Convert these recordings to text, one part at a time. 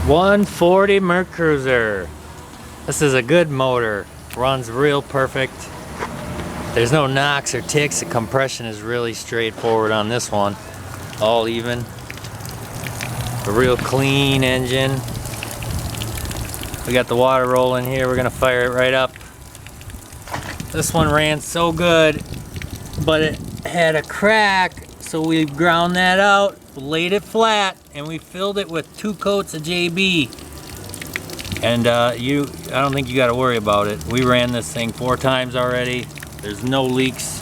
140 Mercruiser. This is a good motor. Runs real perfect. There's no knocks or ticks. The compression is really straightforward on this one. All even. A real clean engine. We got the water rolling here. We're gonna fire it right up. This one ran so good, but it had a crack, so we ground that out, laid it flat, and we filled it with 2 coats of JB. And I don't think you got to worry about it. We ran this thing 4 times already. There's no leaks.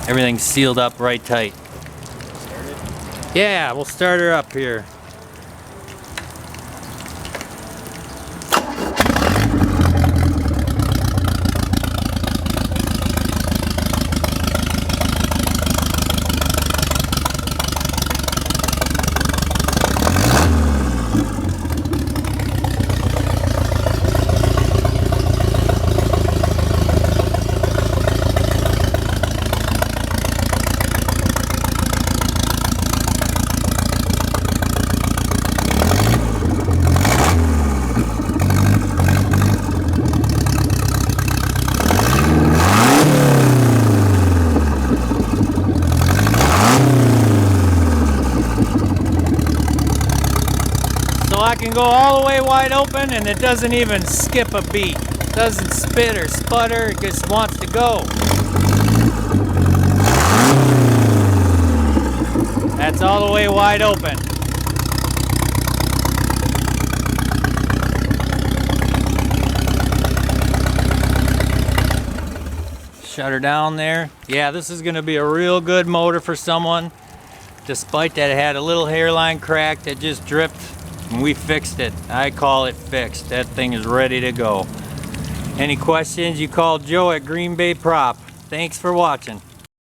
Everything's sealed up right tight. Yeah, we'll start her up here. So I can go all the way wide open and it doesn't even skip a beat. It doesn't spit or sputter, it just wants to go. That's all the way wide open. Shut her down there. Yeah, this is gonna be a real good motor for someone. Despite that it had a little hairline crack that just dripped. And we fixed it. I call it fixed. That thing is ready to go. Any questions, you call Joe at Green Bay Prop. Thanks for watching.